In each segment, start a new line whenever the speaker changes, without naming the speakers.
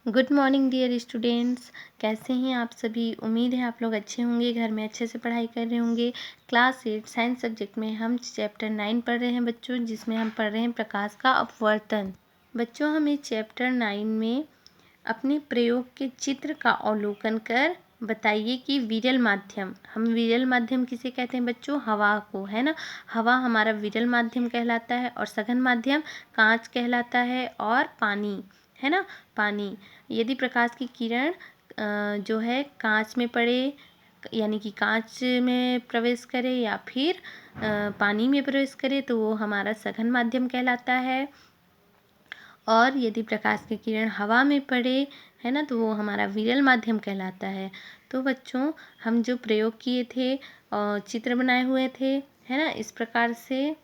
Good morning dear students. कैसे हैं आप सभी। उम्मीद है आप लोग अच्छे होंगे, घर में अच्छे से पढ़ाई कर रहे होंगे। क्लास 8 साइंस सब्जेक्ट में हम चैप्टर 9 पढ़ रहे हैं बच्चों, जिसमें हम पढ़ रहे हैं प्रकाश का अपवर्तन। बच्चों, हम इस चैप्टर 9 में अपने प्रयोग के चित्र का अवलोकन कर बताइए कि विरल माध्यम, हम विरल माध्यम किसे कहते हैं बच्चों? हवा को, है ना। हवा हमारा विरल माध्यम कहलाता है और सघन माध्यम कांच कहलाता है और पानी, है ना, पानी। यदि प्रकाश की किरण जो है कांच में पड़े, यानी कि कांच में प्रवेश करे या फिर पानी में प्रवेश करे, तो वो हमारा सघन माध्यम कहलाता है। और यदि प्रकाश की किरण हवा में पड़े, है ना, तो वो हमारा विरल माध्यम कहलाता है। तो बच्चों, हम जो प्रयोग किए थे और चित्र बनाए हुए थे, है ना, इस प्रकार से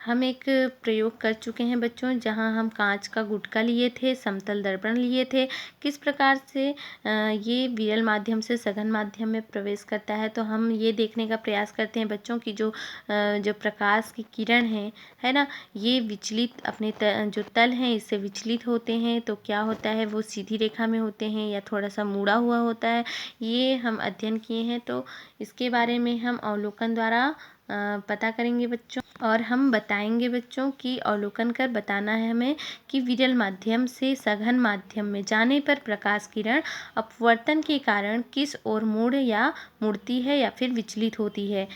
हम एक प्रयोग कर चुके हैं बच्चों, जहां हम कांच का गुटका लिए थे, समतल दर्पण लिए थे। किस प्रकार से ये विरल माध्यम से सघन माध्यम में प्रवेश करता है, तो हम ये देखने का प्रयास करते हैं बच्चों की जो प्रकाश की किरण है ना, ये विचलित अपने जो तल हैं इससे विचलित होते हैं। तो क्या होता है, वो सीधी रेखा में होते हैं या थोड़ा सा मुड़ा हुआ होता है, ये हम अध्ययन किए हैं। तो इसके बारे में हम अवलोकन द्वारा पता करेंगे बच्चों, और हम बताएंगे बच्चों कि अवलोकन कर बताना है हमें कि विरल माध्यम से सघन माध्यम में जाने पर प्रकाश किरण अपवर्तन के कारण किस ओर मुड़ती है या फिर विचलित होती है,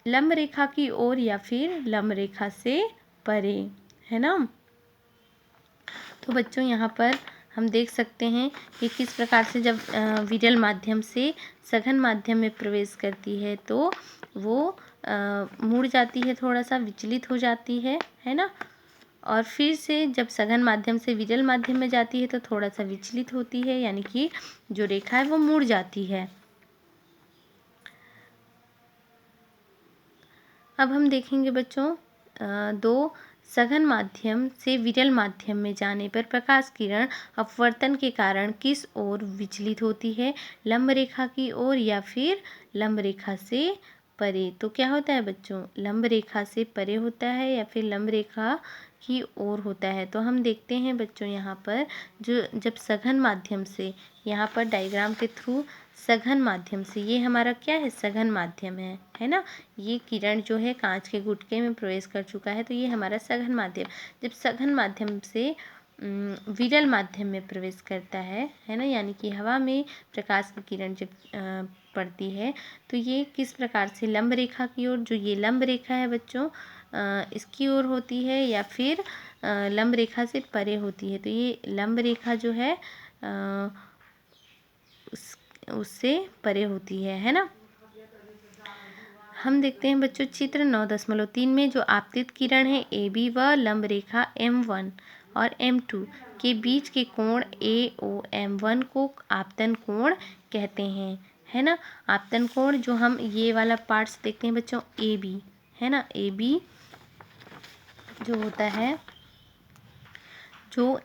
लंब रेखा की ओर या फिर लंब रेखा से परे, है ना। तो बच्चों, यहाँ पर हम देख सकते हैं कि किस प्रकार से जब विरल माध्यम से सघन माध्यम में प्रवेश करती है तो वो मुड़ जाती है, थोड़ा सा विचलित हो जाती है ना। और फिर से जब सघन माध्यम से विरल माध्यम में जाती है तो थोड़ा सा विचलित होती है, यानी कि जो रेखा है वो मुड़ जाती है। अब हम देखेंगे बच्चों दो सघन माध्यम से विरल माध्यम में जाने पर प्रकाश किरण अपवर्तन के कारण किस ओर विचलित होती है, लंब रेखा की ओर या फिर लंब रेखा से परे। तो क्या होता है बच्चों, लंब रेखा से परे होता है या फिर लंब रेखा की ओर होता है। तो हम देखते हैं बच्चों, यहाँ पर जो जब सघन माध्यम से, यहाँ पर डायग्राम के थ्रू सघन माध्यम से, ये हमारा क्या है, सघन माध्यम है ना। ये किरण जो है कांच के गुटके में प्रवेश कर चुका है, तो ये हमारा सघन माध्यम। जब सघन माध्यम से विरल माध्यम में प्रवेश करता है ना, यानी कि हवा में प्रकाश की किरण जब पड़ती है तो ये किस प्रकार से लंब रेखा की ओर, जो ये लंब रेखा है बच्चों, इसकी ओर होती है या फिर लंब रेखा से परे होती है। तो ये लंब रेखा जो है उससे परे होती है ना। हम देखते हैं बच्चों चित्र 9.3 में जो आपतित किरण है AB व लंब रेखा M1 और M2 के बीच के कोण AOM1 को आपतन कोण कहते हैं, है ना। आपतन कोण जो हम ये वाला पार्ट्स देखते हैं बच्चों AB, है ना, AB जो होता है, जो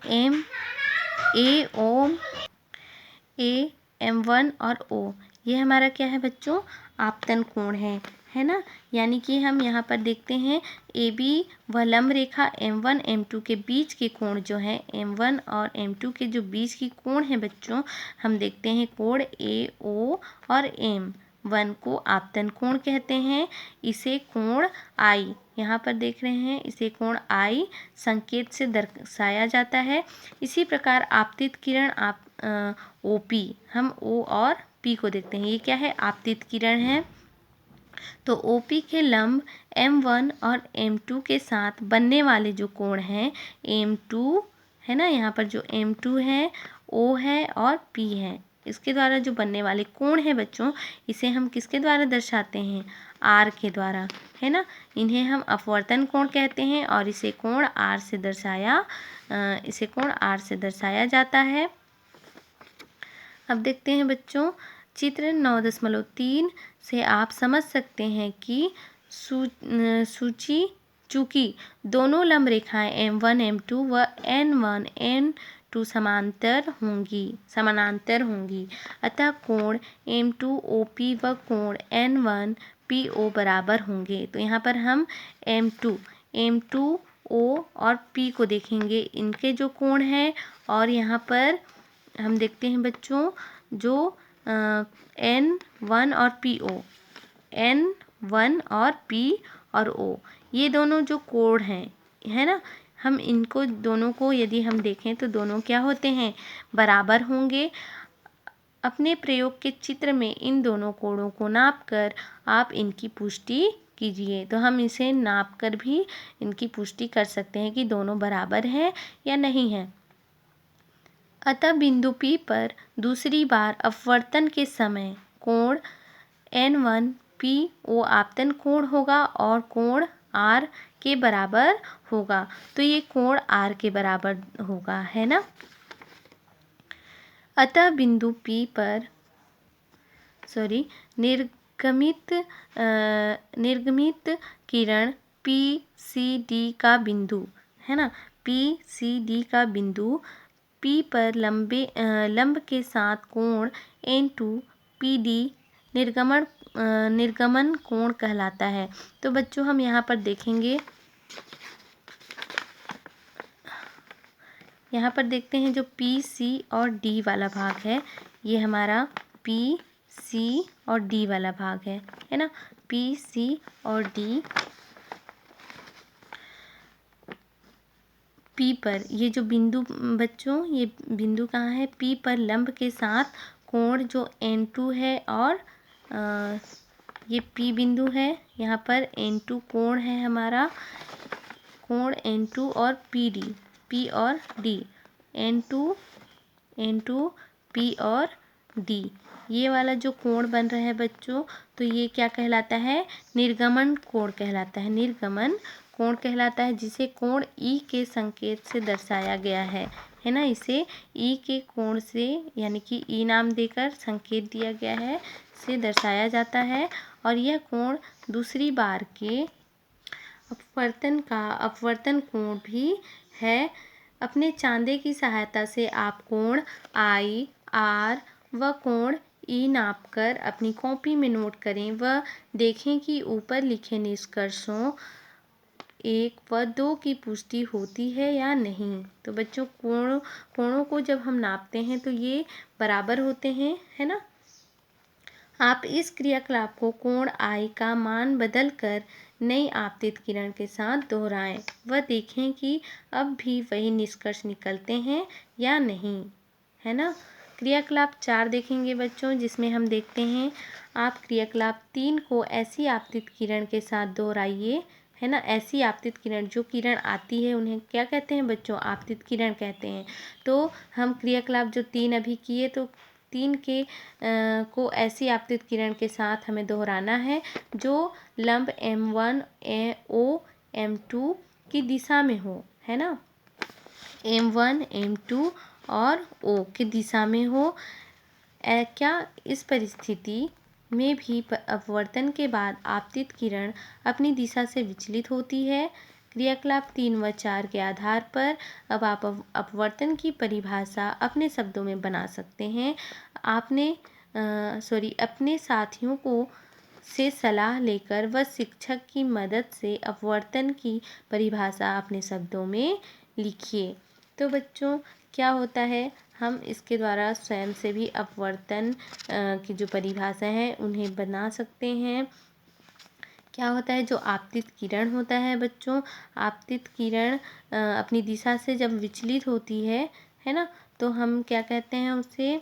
AM1 और O, ये हमारा क्या है बच्चों, आपतन कोण है ना। यानी कि हम यहाँ पर देखते हैं AB व लंब रेखा M1 M2 के बीच के कोण जो है, M1 और M2 के जो बीच की कोण है बच्चों, हम देखते हैं कोण AO और M1 को आपतन कोण कहते हैं। इसे कोण I, यहाँ पर देख रहे हैं, इसे कोण I संकेत से दर्शाया जाता है। इसी प्रकार आपतित किरण OP, हम O और P को देखते हैं, ये क्या है, आपतित किरण है। तो OP के लंब M1 और M2 के साथ बनने वाले जो कोण हैं M2, है ना, यहाँ पर जो M2 है, O है और P है, इसके द्वारा जो बनने वाले कोण है बच्चों, इसे हम किसके द्वारा दर्शाते हैं, R के द्वारा, है ना। इन्हें हम अपवर्तन कोण कहते हैं और इसे कोण R से दर्शाया जाता है। अब देखते हैं बच्चों चित्र 9.3 से आप समझ सकते हैं कि चूंकि दोनों लंब रेखाएं M1 M2 व N1 N2 समानांतर होंगी, अतः कोण M2 OP व कोण N1 PO बराबर होंगे। तो यहाँ पर हम M2 ओ और पी को देखेंगे, इनके जो कोण हैं, और यहाँ पर हम देखते हैं बच्चों जो N1 और PO, N1 और P और O, ये दोनों जो कोण हैं, है ना, हम इनको दोनों को यदि हम देखें तो दोनों क्या होते हैं, बराबर होंगे। अपने प्रयोग के चित्र में इन दोनों कोणों को नापकर आप इनकी पुष्टि कीजिए। तो हम इसे नापकर भी इनकी पुष्टि कर सकते हैं कि दोनों बराबर हैं या नहीं हैं। अतः बिंदु P पर दूसरी बार अपवर्तन के समय कोण N1 PO आपतन कोण होगा और कोण R के बराबर होगा। तो ये कोण R के बराबर होगा, है ना। अतः बिंदु P पर निर्गमित किरण PCD का बिंदु, है ना, PCD का बिंदु P पर लंब के साथ कोण N2 PD निर्गमन कोण कहलाता है। तो बच्चों हम यहाँ पर देखेंगे, यहाँ पर देखते हैं जो PC और D वाला भाग है, ये हमारा PC और D वाला भाग है ना। PC और D P पर ये जो बिंदु बच्चों, ये बिंदु कहाँ है, P पर लंब के साथ कोण जो N2 है और ये P बिंदु है, यहाँ पर N2 कोण है हमारा, कोण N2 और PD, P और D, N2 P और D, ये वाला जो कोण बन रहा है बच्चों, तो ये क्या कहलाता है, निर्गमन कोण कहलाता है। निर्गमन कोण कहलाता है, जिसे कोण E के संकेत से दर्शाया गया है ना। इसे E के कोण से, यानी कि E नाम देकर संकेत दिया गया है, से दर्शाया जाता है। और यह कोण दूसरी बार के अपवर्तन का अपवर्तन कोण भी है। अपने चांदे की सहायता से आप कोण I, R व कोण E नापकर अपनी कॉपी में नोट करें व देखें कि ऊपर लिखे निष्कर्षों 1 व 2 की पुष्टि होती है या नहीं। तो बच्चों कोणों को जब हम नापते हैं तो ये बराबर होते हैं, है ना। आप इस क्रियाकलाप को कोण I का मान बदलकर नई आपतित किरण के साथ दोहराएं व देखें कि अब भी वही निष्कर्ष निकलते हैं या नहीं, है ना। क्रियाकलाप 4 देखेंगे बच्चों, जिसमें हम देखते हैं, आप क्रियाकलाप 3 को ऐसी आपतित किरण के साथ दोहराइए, है ना। ऐसी आपतित किरण, जो किरण आती है उन्हें क्या कहते हैं बच्चों, आपतित किरण कहते हैं। तो हम क्रियाकलाप जो 3 अभी किए, तो 3 के को ऐसी आपतित किरण के साथ हमें दोहराना है जो लंब M1 O M2 की दिशा में हो, है ना। M1 M2 और O की दिशा में हो। क्या इस परिस्थिति में भी अपवर्तन के बाद आपतित किरण अपनी दिशा से विचलित होती है। क्रियाकलाप 3 व 4 के आधार पर अब आप अपवर्तन की परिभाषा अपने शब्दों में बना सकते हैं। अपने साथियों को से सलाह लेकर व शिक्षक की मदद से अपवर्तन की परिभाषा अपने शब्दों में लिखिए। तो बच्चों क्या होता है, हम इसके द्वारा स्वयं से भी अपवर्तन की जो परिभाषा है उन्हें बना सकते हैं। क्या होता है, जो आपतित किरण होता है बच्चों, आपतित किरण अपनी दिशा से जब विचलित होती है ना, तो हम क्या कहते हैं उसे,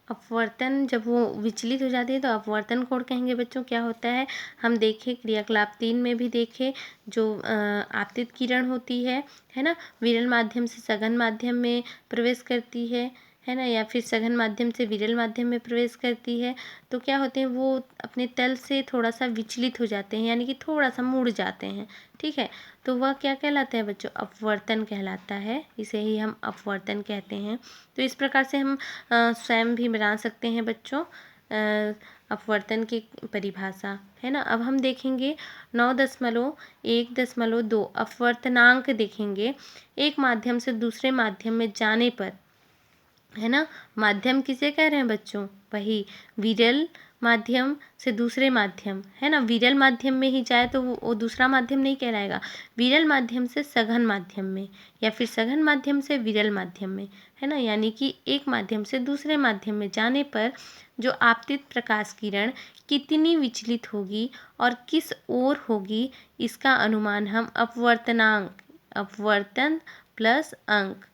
अपवर्तन, जब वो विचलित हो जाती है तो अपवर्तन कोण कहेंगे बच्चों। क्या होता है, हम देखें क्रियाकलाप 3 में भी देखें, जो आपतित किरण होती है ना, विरल माध्यम से सघन माध्यम में प्रवेश करती है ना, या फिर सघन माध्यम से विरल माध्यम में प्रवेश करती है, तो क्या होते हैं, वो अपने तल से थोड़ा सा विचलित हो जाते हैं, यानी कि थोड़ा सा मुड़ जाते हैं, ठीक है। तो वह क्या कहलाता है बच्चों, अपवर्तन कहलाता है। इसे ही हम अपवर्तन कहते हैं। तो इस प्रकार से हम स्वयं भी बना सकते हैं बच्चों अपवर्तन की परिभाषा, है ना। अब हम देखेंगे 9.1.2 अपवर्तनांक देखेंगे। एक माध्यम से दूसरे माध्यम में जाने पर, है ना, माध्यम किसे कह रहे हैं बच्चों, वही विरल माध्यम से दूसरे माध्यम, है ना, विरल माध्यम में ही जाए तो वो दूसरा माध्यम नहीं कहलाएगा। विरल माध्यम से सघन माध्यम में, या फिर सघन माध्यम से विरल माध्यम में, है ना, यानी कि एक माध्यम से दूसरे माध्यम में जाने पर जो आपतित प्रकाश किरण कितनी विचलित होगी और किस ओर होगी, इसका अनुमान हम अपवर्तनांक, अपवर्तन प्लस अंक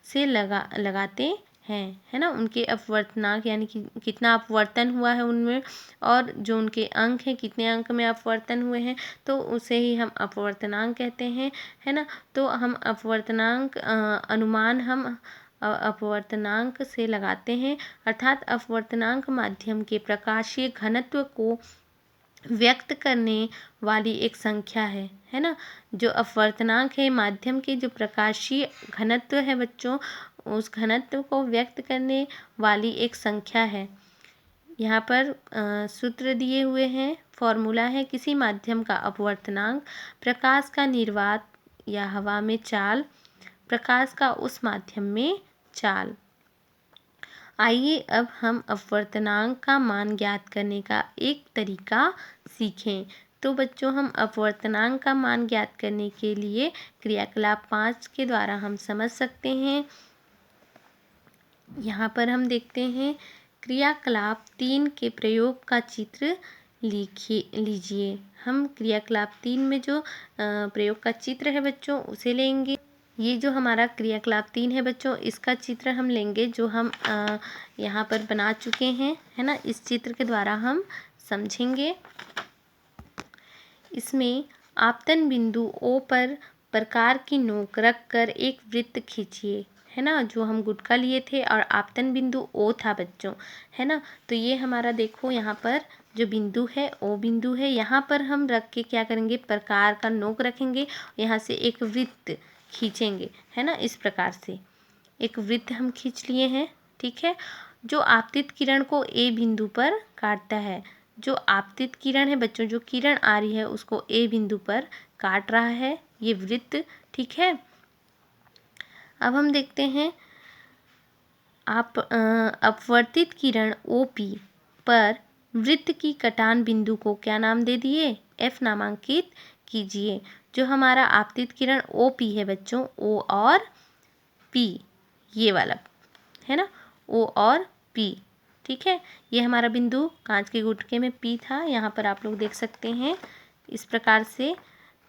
से लगाते हैं, है ना, उनके अपवर्तनांक यानी कि कितना अपवर्तन हुआ है उनमें, और जो उनके अंक हैं कितने अंक में अपवर्तन हुए हैं, तो उसे ही हम अपवर्तनांक कहते हैं, है ना। तो हम अपवर्तनांक अनुमान हम अपवर्तनांक से लगाते हैं, अर्थात अपवर्तनांक माध्यम के प्रकाशीय घनत्व को व्यक्त करने वाली एक संख्या है ना। जो अपवर्तनांक है माध्यम के जो प्रकाशीय घनत्व है बच्चों, उस घनत्व को व्यक्त करने वाली एक संख्या है। यहाँ पर सूत्र दिए हुए हैं, फॉर्मूला है, किसी माध्यम का अपवर्तनांक प्रकाश का निर्वात या हवा में चाल, प्रकाश का उस माध्यम में चाल। आइए अब हम अपवर्तनांक का मान ज्ञात करने का एक तरीका सीखें। तो बच्चों, हम अपवर्तनांक का मान ज्ञात करने के लिए क्रियाकलाप 5 के द्वारा हम समझ सकते हैं। यहाँ पर हम देखते हैं क्रियाकलाप 3 के प्रयोग का चित्र लीजिए। हम क्रियाकलाप 3 में जो प्रयोग का चित्र है बच्चों उसे लेंगे। ये जो हमारा क्रियाकलाप 3 है बच्चों, इसका चित्र हम लेंगे जो हम यहाँ पर बना चुके हैं, है ना। इस चित्र के द्वारा हम समझेंगे। इसमें आपतन बिंदु O पर प्रकार की नोक रख कर एक वृत्त खींचिए, है ना। जो हम गुटका लिए थे और आपतन बिंदु O था बच्चों, है ना। तो ये हमारा देखो यहाँ पर जो बिंदु है O बिंदु है, यहाँ पर हम रख के क्या करेंगे, प्रकार का नोक रखेंगे, यहाँ से एक वृत्त खींचेंगे, है ना। इस प्रकार से एक वृत्त हम खींच लिए हैं, ठीक है, जो आपतित किरण को A बिंदु पर काटता है। जो आपतित किरण है बच्चों, जो किरण आ रही है उसको A बिंदु पर काट रहा है ये वृत्त, ठीक है। अब हम देखते हैं अपवर्तित किरण OP पर वृत्त की कटान बिंदु को क्या नाम दे दिए, F नामांकित कीजिए। जो हमारा आपतित किरण OP है बच्चों, O और P, ये वाला है ना, O और P, ठीक है। ये हमारा बिंदु कांच के गुटके में P था, यहाँ पर आप लोग देख सकते हैं इस प्रकार से।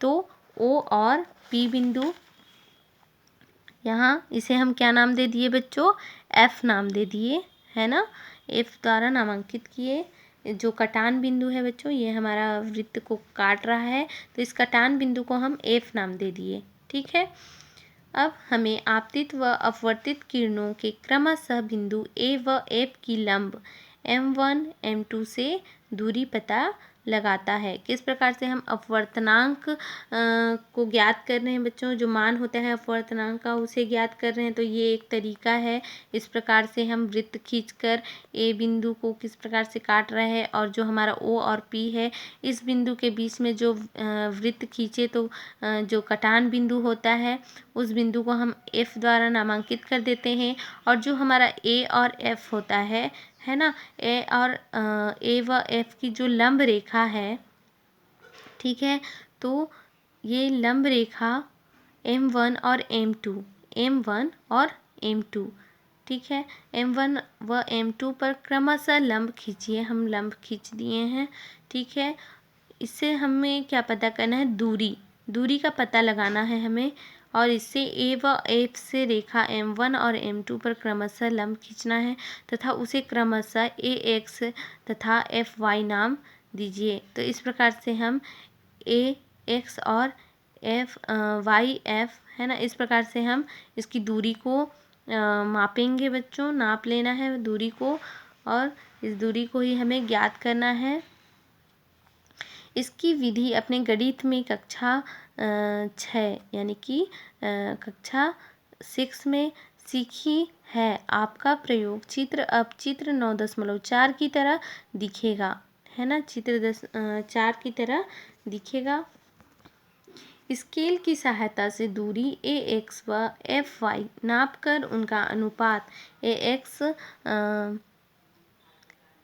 तो O और P बिंदु, यहाँ इसे हम क्या नाम दे दिए बच्चों, F नाम दे दिए, है ना, F द्वारा नामांकित किए। जो कटान बिंदु है बच्चों, ये हमारा वृत्त को काट रहा है, तो इस कटान बिंदु को हम F नाम दे दिए, ठीक है। अब हमें आपतित व अपवर्तित किरणों के क्रमशः बिंदु A व F की लंब M1 M2 से दूरी पता लगाता है। किस प्रकार से हम अपवर्तनांक को ज्ञात कर रहे हैं बच्चों, जो मान होता है अपवर्तनांक का उसे ज्ञात कर रहे हैं, तो ये एक तरीका है। इस प्रकार से हम वृत्त खींचकर A बिंदु को किस प्रकार से काट रहे हैं, और जो हमारा O और P है, इस बिंदु के बीच में जो वृत्त खींचे तो जो कटान बिंदु होता है उस बिंदु को हम F द्वारा नामांकित कर देते हैं। और जो हमारा A और F होता है ना, A व F की जो लंब रेखा है, ठीक है, तो ये लंब रेखा M1 और M2, ठीक है, M1 व M2 पर क्रमशः लंब खींचिए। हम लंब खींच दिए हैं, ठीक है। इससे हमें क्या पता करना है, दूरी का पता लगाना है हमें, और इससे A व F से रेखा M1 और M2 पर क्रमशः लंब खींचना है, तथा उसे क्रमशः AX तथा FY नाम दीजिए। तो इस प्रकार से हम AX और YF, है ना, इस प्रकार से हम इसकी दूरी को मापेंगे बच्चों, नाप लेना है दूरी को, और इस दूरी को ही हमें ज्ञात करना है। इसकी विधि अपने गणित में कक्षा 6 यानी कि कक्षा 6 में सीखी है। आपका प्रयोग चित्र अब चित्र 9.4 की तरह दिखेगा, है ना, चित्र 4 की तरह दिखेगा। स्केल की सहायता से दूरी AX व FY नापकर उनका अनुपात AX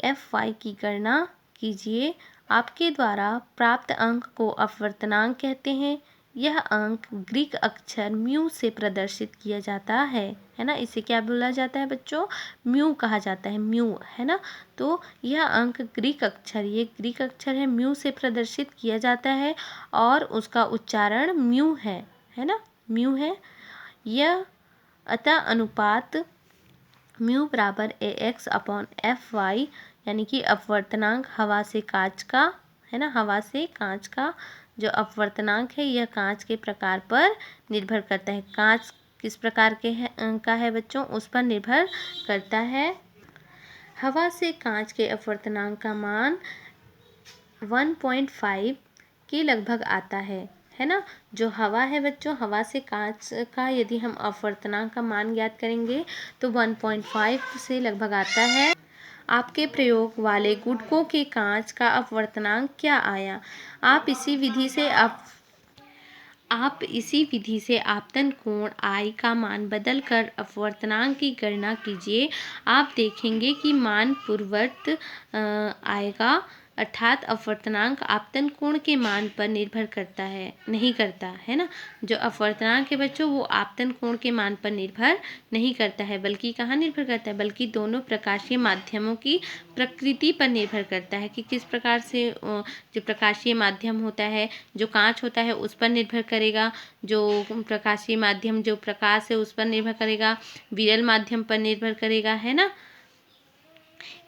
fy की गणना कीजिए। आपके द्वारा प्राप्त अंक को अपवर्तनांक कहते हैं। यह अंक ग्रीक अक्षर म्यू से प्रदर्शित किया जाता है ना। इसे क्या बोला जाता है बच्चों? म्यू कहा जाता है, म्यू, है ना। तो यह अंक ग्रीक अक्षर, ये ग्रीक अक्षर है, म्यू से प्रदर्शित किया जाता है और उसका उच्चारण म्यू है ना, म्यू है। यह अतः अनुपात म्यू बराबर ax अपॉन fy, यानी कि अपवर्तनांक हवा से कांच का, है ना, हवा से कांच का जो अपवर्तनांक है यह कांच के प्रकार पर निर्भर करता है। कांच किस प्रकार के का है बच्चों, उस पर निर्भर करता है। हवा से कांच के अपवर्तनांक का मान 1.5 के लगभग आता है ना। जो हवा है बच्चों, हवा से कांच का यदि हम अपवर्तनांक का मान ज्ञात करेंगे तो 1.5 से लगभग आता है। आपके प्रयोग वाले गुटकों के कांच का अपवर्तनांक क्या आया? आप इसी विधि से आपतन कोण I का मान बदलकर अपवर्तनांक की गणना कीजिए। आप देखेंगे कि मान पूर्ववत आएगा, अर्थात अपवर्तनांक आपतन कोण के मान पर निर्भर करता है, नहीं करता, है ना। जो अपवर्तनांक है बच्चों वो आपतन कोण के मान पर निर्भर नहीं करता है, बल्कि कहाँ निर्भर करता है, बल्कि दोनों प्रकाशीय माध्यमों की प्रकृति पर निर्भर करता है कि किस प्रकार से जो प्रकाशीय माध्यम होता है, जो कांच होता है उस पर निर्भर करेगा, जो प्रकाशीय माध्यम जो प्रकाश है उस पर निर्भर करेगा, विरल माध्यम पर निर्भर करेगा, है ना।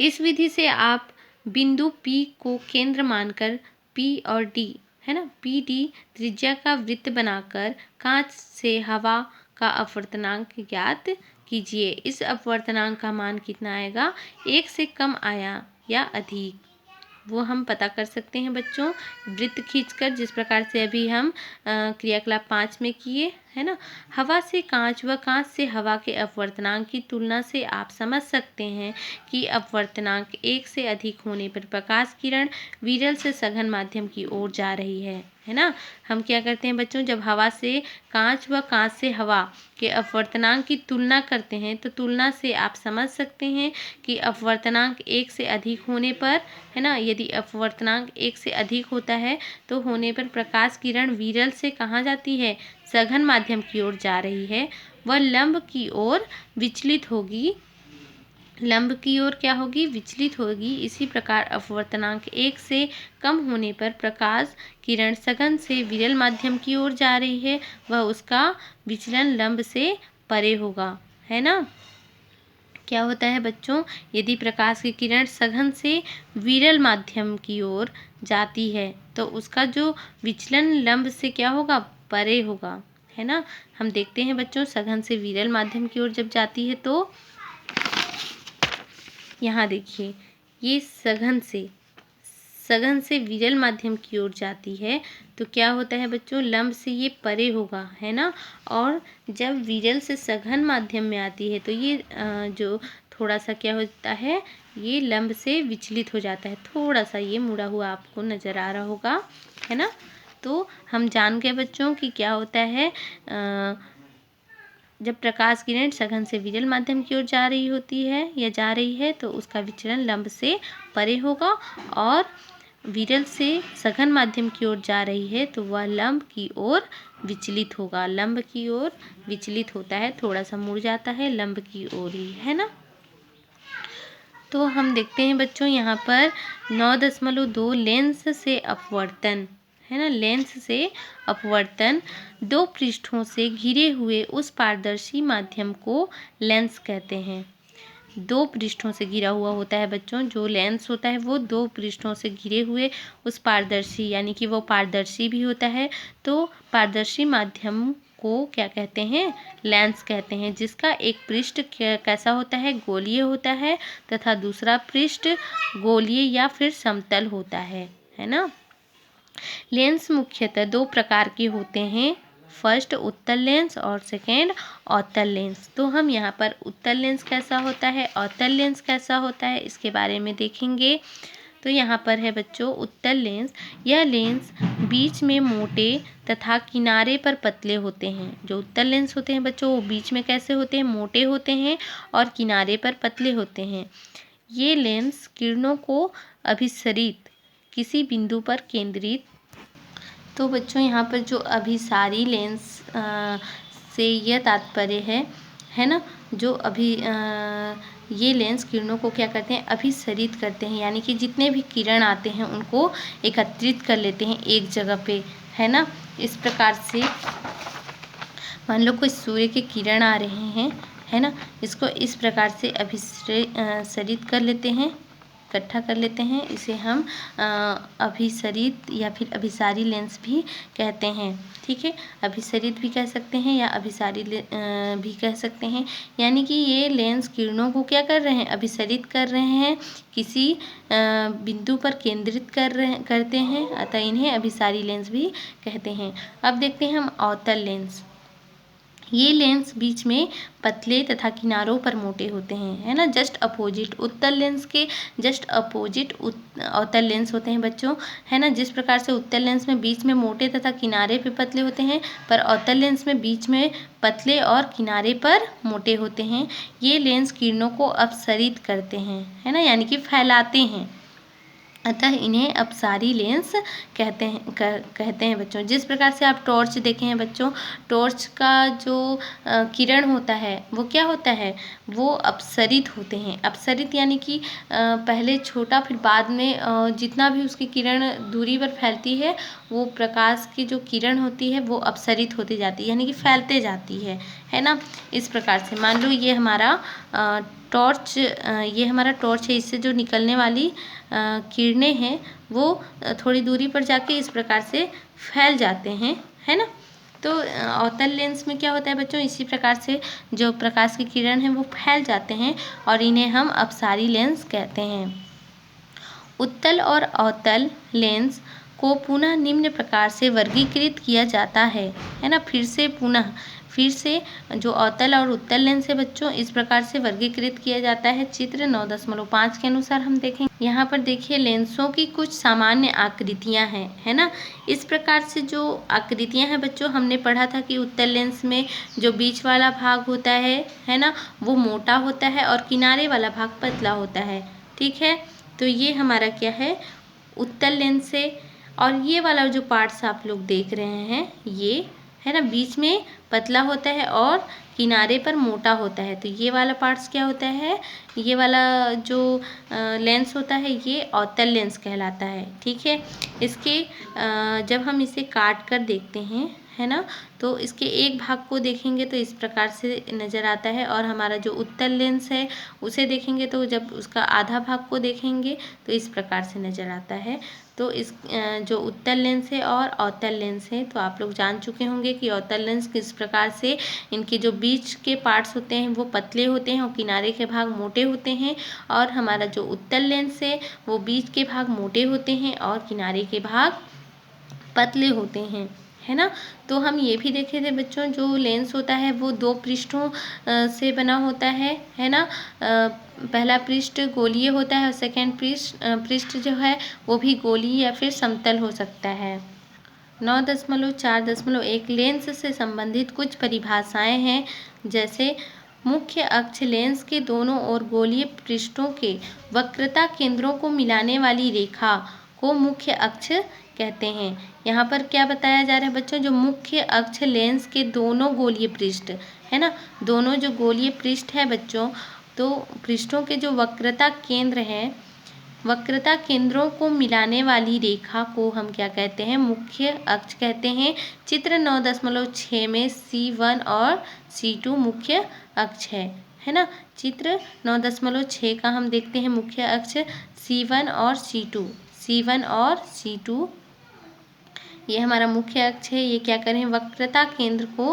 इस विधि से आप बिंदु P को केंद्र मानकर P और D, है ना, PD त्रिज्या का वृत्त बनाकर कांच से हवा का अपवर्तनांक ज्ञात कीजिए। इस अपवर्तनांक का मान कितना आएगा? 1 से कम आया या अधिक, वो हम पता कर सकते हैं बच्चों वृत्त खींचकर, जिस प्रकार से अभी हम क्रियाकलाप 5 में किए, है ना। हवा से कांच व कांच से हवा के अपवर्तनांक की तुलना से आप समझ सकते हैं कि अपवर्तनांक 1 से अधिक होने पर प्रकाश किरण विरल से सघन माध्यम की ओर जा रही है ना। हम क्या करते हैं बच्चों, जब हवा से कांच व कांच से हवा के अपवर्तनांक की तुलना करते हैं तो तुलना से आप समझ सकते हैं कि अपवर्तनांक 1 से अधिक होने पर, है ना, यदि अपवर्तनांक 1 से अधिक होता है तो होने पर प्रकाश किरण विरल से कहाँ जाती है? सघन माध्यम की ओर जा रही है, वह लंब की ओर विचलित होगी, लंब की ओर क्या होगी? विचलित होगी। इसी प्रकार अपवर्तनांक 1 से कम होने पर प्रकाश किरण सघन से विरल माध्यम की ओर जा रही है, वह उसका विचलन लंब से परे होगा, है ना। क्या होता है बच्चों, यदि प्रकाश की किरण सघन से विरल माध्यम की ओर जाती है तो उसका जो विचलन लंब से क्या होगा? परे होगा, है ना। हम देखते हैं बच्चों सघन से विरल माध्यम की ओर जब जाती है तो यहाँ देखिए ये सघन से विरल माध्यम की ओर जाती है तो क्या होता है बच्चों, लंब से ये परे होगा, है ना। और जब विरल से सघन माध्यम में आती है तो ये जो थोड़ा सा क्या होता है, ये लंब से विचलित हो जाता है, थोड़ा सा ये मुड़ा हुआ आपको नज़र आ रहा होगा, है ना। तो हम जान गए बच्चों कि क्या होता है, जब प्रकाश किरण सघन से विरल माध्यम की ओर जा रही होती है या जा रही है तो उसका विचलन लंब से परे होगा, और विरल से सघन माध्यम की ओर जा रही है तो वह लंब की ओर विचलित होगा, लंब की ओर विचलित होता है, थोड़ा सा मुड़ जाता है, लंब की ओर ही, है ना। तो हम देखते हैं बच्चों यहाँ पर 9.2 लेंस से अपवर्तन, है ना, लेंस से अपवर्तन 2 पृष्ठों से घिरे हुए उस पारदर्शी माध्यम को लेंस कहते हैं। 2 पृष्ठों से घिरा हुआ होता है बच्चों, जो लेंस होता है वो 2 पृष्ठों से घिरे हुए उस पारदर्शी, यानी कि वो पारदर्शी भी होता है, तो पारदर्शी माध्यम को क्या कहते हैं? लेंस कहते हैं, जिसका एक पृष्ठ कैसा होता है? गोलीय होता है, तथा दूसरा पृष्ठ गोलीय या फिर समतल होता है ना। लेंस मुख्यतः 2 प्रकार के होते हैं, फर्स्ट उत्तल लेंस और सेकेंड अवतल लेंस। तो हम यहाँ पर उत्तल लेंस कैसा होता है, अवतल लेंस कैसा होता है, इसके बारे में देखेंगे। तो यहाँ पर है बच्चों उत्तल लेंस। यह लेंस बीच में मोटे तथा किनारे पर पतले होते हैं। जो उत्तल लेंस होते हैं बच्चों वो बीच में कैसे होते हैं? मोटे होते हैं और किनारे पर पतले होते हैं। ये लेंस किरणों को अभिसरित किसी बिंदु पर केंद्रित। तो बच्चों यहाँ पर जो अभिसारी लेंस से यह तात्पर्य है ना, जो ये लेंस किरणों को क्या करते हैं, अभिसरित करते हैं, यानी कि जितने भी किरण आते हैं उनको एकत्रित कर लेते हैं एक जगह पे, है ना। इस प्रकार से मान लो कोई सूर्य के किरण आ रहे हैं, है ना, इसको इस प्रकार से अभिसरित कर लेते हैं, इकट्ठा कर लेते हैं। इसे हम अभिसरित या फिर अभिसारी लेंस भी कहते हैं। ठीक है, अभिसरित भी कह सकते हैं या अभिसारी भी कह सकते हैं। यानी कि ये लेंस किरणों को क्या कर रहे हैं, अभिसरित कर रहे हैं, किसी बिंदु पर केंद्रित करते हैं, अतः इन्हें अभिसारी लेंस भी कहते हैं। अब देखते हैं हम अवतल लेंस। ये लेंस बीच में पतले तथा किनारों पर मोटे होते हैं, है ना, जस्ट अपोजिट उत्तल लेंस के जस्ट अपोजिट अवतल लेंस होते हैं बच्चों, है ना। जिस प्रकार से उत्तल लेंस में बीच में मोटे तथा किनारे पे पतले होते हैं, पर अवतल लेंस में बीच में पतले और किनारे पर मोटे होते हैं। ये लेंस किरणों को अपसरित करते हैं, है ना, यानी कि फैलाते हैं, अतः इन्हें अपसारी लेंस कहते हैं बच्चों। जिस प्रकार से आप टॉर्च देखे हैं बच्चों, टॉर्च का जो किरण होता है वो क्या होता है, वो अपसरित होते हैं। अपसरित यानी कि पहले छोटा फिर बाद में जितना भी उसकी किरण दूरी पर फैलती है, वो प्रकाश की जो किरण होती है वो अपसरित होती जाती है, यानी कि फैलते जाती है ना। इस प्रकार से मान लो ये हमारा टॉर्च है, इससे जो निकलने वाली किरणें हैं वो थोड़ी दूरी पर जाके इस प्रकार से फैल जाते हैं, है ना। तो अवतल लेंस में क्या होता है बच्चों, इसी प्रकार से जो प्रकाश की किरण है वो फैल जाते हैं और इन्हें हम अपसारी लेंस कहते हैं। उत्तल और अवतल लेंस को पुनः निम्न प्रकार से वर्गीकृत किया जाता है ना। फिर से जो अवतल और उत्तल लेंस है बच्चों, इस प्रकार से वर्गीकृत किया जाता है। चित्र 9.5 के अनुसार हम देखेंगे। यहाँ पर देखिए लेंसों की कुछ सामान्य आकृतियाँ हैं, है ना। इस प्रकार से जो आकृतियाँ हैं बच्चों, हमने पढ़ा था कि उत्तल लेंस में जो बीच वाला भाग होता है ना, वो मोटा होता है और किनारे वाला भाग पतला होता है। ठीक है, तो ये हमारा क्या है, उत्तल लेंस है। और ये वाला जो पार्ट्स आप लोग देख रहे हैं, ये है ना, बीच में पतला होता है और किनारे पर मोटा होता है। तो ये वाला पार्ट्स क्या होता है, ये वाला जो लेंस होता है ये अवतल लेंस कहलाता है। ठीक है, इसके जब हम इसे काट कर देखते हैं, है ना, तो इसके एक भाग को देखेंगे तो इस प्रकार से नज़र आता है, और हमारा जो उत्तल लेंस है उसे देखेंगे तो जब उसका आधा भाग को देखेंगे तो इस प्रकार से नज़र आता है। तो इस जो उत्तल लेंस है और अवतल लेंस है, तो आप लोग जान चुके होंगे कि अवतल लेंस किस प्रकार से इनके जो बीच के पार्ट्स होते हैं वो पतले होते हैं और किनारे के भाग मोटे होते हैं, और हमारा जो उत्तल लेंस है वो बीच के भाग मोटे होते हैं और किनारे के भाग पतले होते हैं, है ना। तो हम ये भी देखे थे बच्चों, जो लेंस होता है वो 2 पृष्ठों से बना होता है ना। पहला पृष्ठ गोलीय होता है और सेकेंड पृष्ठ जो है वो भी गोलीय या फिर समतल हो सकता है। 9.4.1 लेंस से संबंधित कुछ परिभाषाएं हैं, जैसे मुख्य अक्ष लेंस के दोनों ओर गोलीय पृष्ठों के वक्रता केंद्रों को मिलाने वाली रेखा को मुख्य अक्ष कहते हैं। यहाँ पर क्या बताया जा रहा है बच्चों, जो मुख्य अक्ष लेंस के दोनों गोलीय पृष्ठ है ना, दोनों जो गोलीय पृष्ठ है बच्चों, तो पृष्ठों के जो वक्रता केंद्र है, वक्रता केंद्रों को मिलाने वाली रेखा को हम क्या कहते हैं, मुख्य अक्ष कहते हैं। चित्र 9.6 में C1 और C2 मुख्य अक्ष है ना। चित्र 9.6 का हम देखते हैं मुख्य अक्ष C1 और C2 ये हमारा मुख्य अक्ष है। ये क्या कर रहे हैं, वक्रता केंद्र को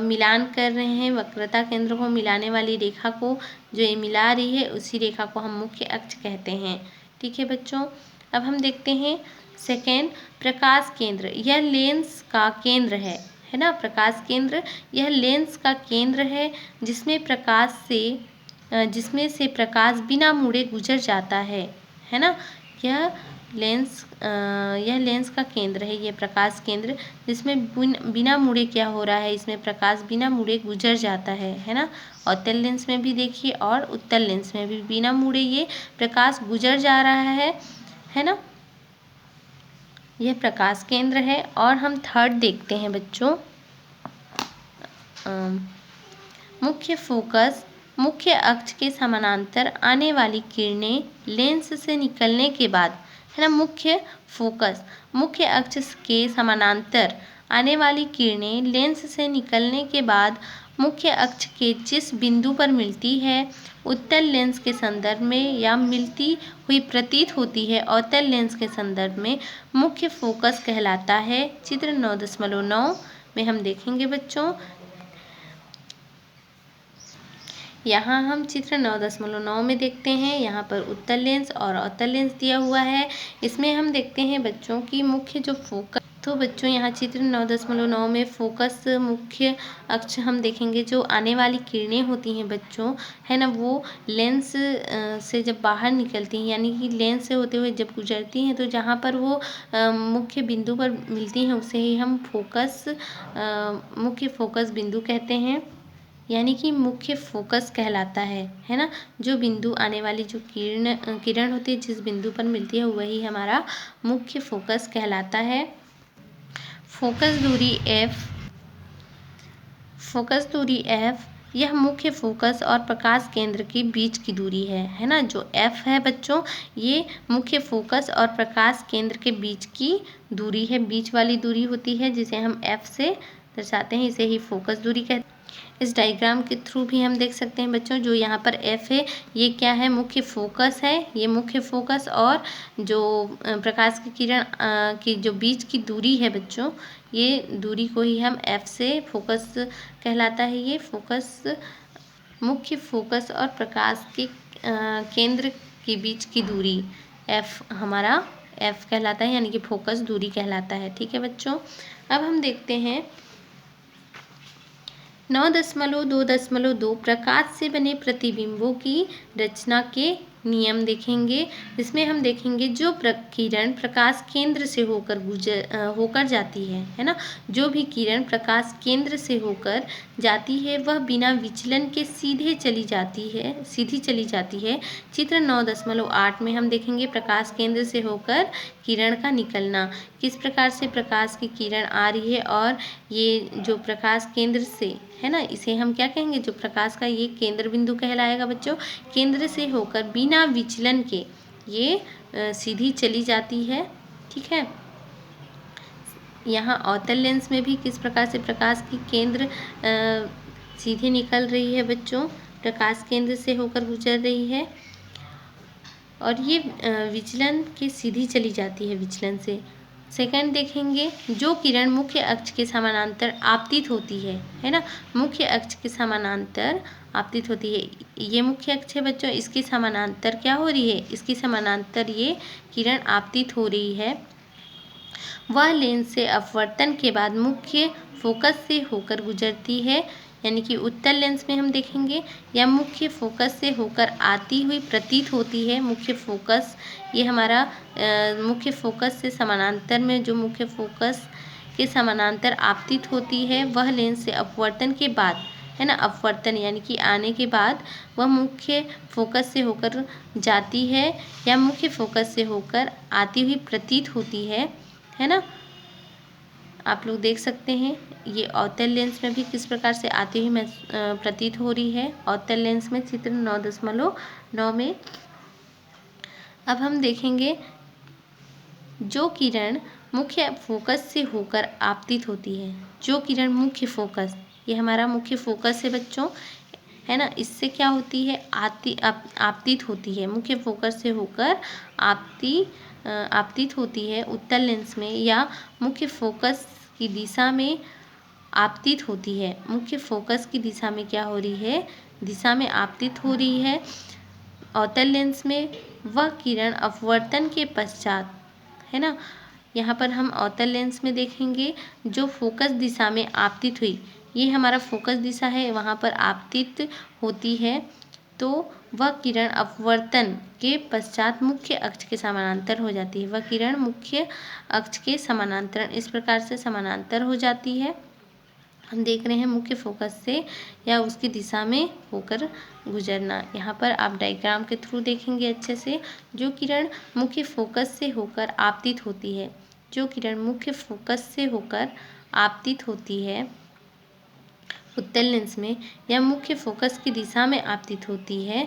मिलान कर रहे हैं। वक्रता केंद्र को मिलाने वाली रेखा को जो ये मिला रही है, उसी रेखा को हम मुख्य अक्ष कहते हैं। ठीक है बच्चों, अब हम देखते हैं सेकेंड, प्रकाश केंद्र। यह लेंस का केंद्र है ना। प्रकाश केंद्र यह लेंस का केंद्र है जिसमें से प्रकाश बिना मुड़े गुजर जाता है ना। यह लेंस यह लेंस का केंद्र है, ये प्रकाश केंद्र, जिसमें बिना मुड़े क्या हो रहा है, इसमें प्रकाश बिना मुड़े गुजर जाता है ना। अवतल लेंस में भी देखिए और उत्तल लेंस में भी बिना मुड़े ये प्रकाश गुजर जा रहा है ना। यह प्रकाश केंद्र है। और हम थर्ड देखते हैं बच्चों, मुख्य फोकस। मुख्य अक्ष के समानांतर आने वाली किरणें लेंस से निकलने के बाद, है ना, मुख्य फोकस, मुख्य अक्ष के समानांतर आने वाली किरणें लेंस से निकलने के बाद मुख्य अक्ष के जिस बिंदु पर मिलती है उत्तल लेंस के संदर्भ में या मिलती हुई प्रतीत होती है अवतल लेंस के संदर्भ में मुख्य फोकस कहलाता है। चित्र 9.9 में हम देखेंगे बच्चों, यहाँ हम चित्र 9.9 में देखते हैं, यहाँ पर उत्तल लेंस और अवतल लेंस दिया हुआ है। इसमें हम देखते हैं बच्चों की मुख्य जो फोकस, तो बच्चों यहाँ चित्र 9.9 में फोकस मुख्य अक्ष हम देखेंगे, जो आने वाली किरणें होती हैं बच्चों, है ना, वो लेंस से जब बाहर निकलती हैं, यानी कि लेंस से होते हुए जब गुजरती हैं, तो जहाँ पर वो मुख्य बिंदु पर मिलती हैं उसे ही हम फोकस मुख्य फोकस बिंदु कहते हैं, यानी कि मुख्य फोकस कहलाता है ना। जो बिंदु आने वाली जो किरण होती है जिस बिंदु पर मिलती है वही हमारा मुख्य फोकस कहलाता है। फोकस दूरी F, फोकस दूरी F यह मुख्य फोकस और प्रकाश केंद्र के बीच की दूरी है ना। जो F है बच्चों, ये मुख्य फोकस और प्रकाश केंद्र के बीच की दूरी है, बीच वाली दूरी होती है जिसे हम F से दर्शाते हैं, इसे ही फोकस दूरी कहते हैं। इस डायग्राम के थ्रू भी हम देख सकते हैं बच्चों, जो यहाँ पर F है ये क्या है, मुख्य फोकस है, ये मुख्य फोकस और जो प्रकाश की किरण की जो बीच की दूरी है बच्चों, ये दूरी को ही हम F से फोकस कहलाता है। ये फोकस मुख्य फोकस और प्रकाश के केंद्र के बीच की दूरी F हमारा F कहलाता है, यानी कि फोकस दूरी कहलाता है। ठीक है बच्चों, अब हम देखते हैं 9.2.2 प्रकाश से बने प्रतिबिंबों की रचना के नियम देखेंगे। इसमें हम देखेंगे जो किरण प्रकाश केंद्र से होकर जाती है ना, जो भी किरण प्रकाश केंद्र से होकर जाती है वह बिना विचलन के सीधी चली जाती है। चित्र 9.8 में हम देखेंगे प्रकाश केंद्र से होकर किरण का निकलना, किस प्रकार से प्रकाश की किरण आ रही है, और ये जो प्रकाश केंद्र से है ना, इसे हम क्या कहेंगे, जो प्रकाश का ये केंद्र बिंदु कहलाएगा बच्चों। केंद्र से होकर बिना विचलन के ये सीधी चली जाती है। ठीक है, यहाँ अवतल लेंस में भी किस प्रकार से प्रकाश की केंद्र सीधे निकल रही है बच्चों, प्रकाश केंद्र से होकर गुजर रही है, और ये विचलन के सीधी चली जाती है विचलन से। सेकंड देखेंगे, जो किरण मुख्य अक्ष के समानांतर आपतित होती है ना, मुख्य अक्ष के समानांतर आपतित होती है, ये मुख्य अक्ष है बच्चों, इसके समानांतर क्या हो रही है, इसके समानांतर ये किरण आपतित हो रही है, वह लेंस से अपवर्तन के बाद मुख्य फोकस से होकर गुजरती है, यानी कि उत्तल लेंस में हम देखेंगे, या मुख्य फोकस से होकर आती हुई प्रतीत होती है। मुख्य फोकस ये हमारा मुख्य फोकस से समानांतर में जो मुख्य फोकस के समानांतर आपतित होती है वह लेंस से अपवर्तन के बाद, है ना, अपवर्तन यानी कि आने के बाद वह मुख्य फोकस से होकर जाती है या मुख्य फोकस से होकर आती हुई प्रतीत होती है ना। आप लोग देख सकते हैं ये अवतल लेंस में भी किस प्रकार से आती हुई प्रतीत हो रही है, अवतल लेंस में चित्र 9.9 में। अब हम देखेंगे जो किरण मुख्य फोकस से होकर आपतित होती है, जो किरण मुख्य फोकस, ये हमारा मुख्य फोकस है बच्चों, है ना, इससे क्या होती है, आपतित होती है, मुख्य फोकस से होकर आपतित होती है उत्तल लेंस में, या मुख्य फोकस की दिशा में आपतित होती है, मुख्य फोकस की दिशा में क्या हो रही है, दिशा में आपतित हो रही है अवतल लेंस में। वह किरण अपवर्तन के पश्चात, है ना, यहाँ पर हम अवतल लेंस में देखेंगे जो फोकस दिशा में आपतित हुई, ये हमारा फोकस दिशा है, वहाँ पर आपतित होती है तो वह किरण अपवर्तन के पश्चात मुख्य अक्ष के समानांतर हो जाती है। वह किरण मुख्य अक्ष के समानांतर इस प्रकार से समानांतर हो जाती है। हम देख रहे हैं मुख्य फोकस से या उसकी दिशा में होकर गुजरना। यहाँ पर आप डायग्राम के थ्रू देखेंगे अच्छे से। जो किरण मुख्य फोकस से होकर आपतित होती है, जो किरण मुख्य फोकस से होकर आपतित होती है उत्तल लेंस में, या मुख्य फोकस की दिशा में आपतित होती है,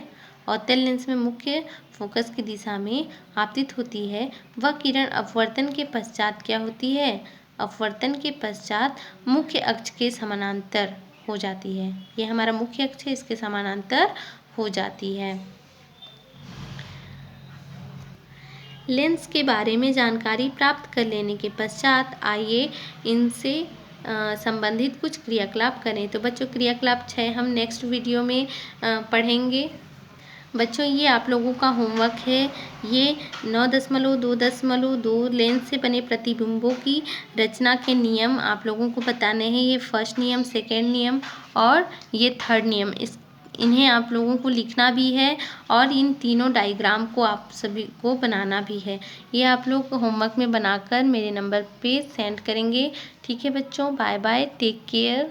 अवतल लेंस में मुख्य फोकस की दिशा में आपतित होती है, वह किरण अपवर्तन के पश्चात क्या होती है? अपवर्तन के पश्चात मुख्य अक्ष के समानांतर हो जाती है। ये हमारा मुख्य अक्ष है, इसके समानांतर हो जाती है। लेंस के बारे में जानकारी प्राप्त कर लेने के पश्चात आइए इनसे संबंधित कुछ क्रियाकलाप करें। तो बच्चों क्रियाकलाप 6 हम नेक्स्ट वीडियो में पढ़ेंगे। बच्चों ये आप लोगों का होमवर्क है। ये 9.2.2 लेंस से बने प्रतिबिंबों की रचना के नियम आप लोगों को बताने हैं। ये फर्स्ट नियम, सेकेंड नियम और ये थर्ड नियम। इन्हें आप लोगों को लिखना भी है और इन तीनों डायग्राम को आप सभी को बनाना भी है। ये आप लोग होमवर्क में बनाकर मेरे नंबर पे सेंड करेंगे। ठीक है बच्चों, बाय बाय, टेक केयर।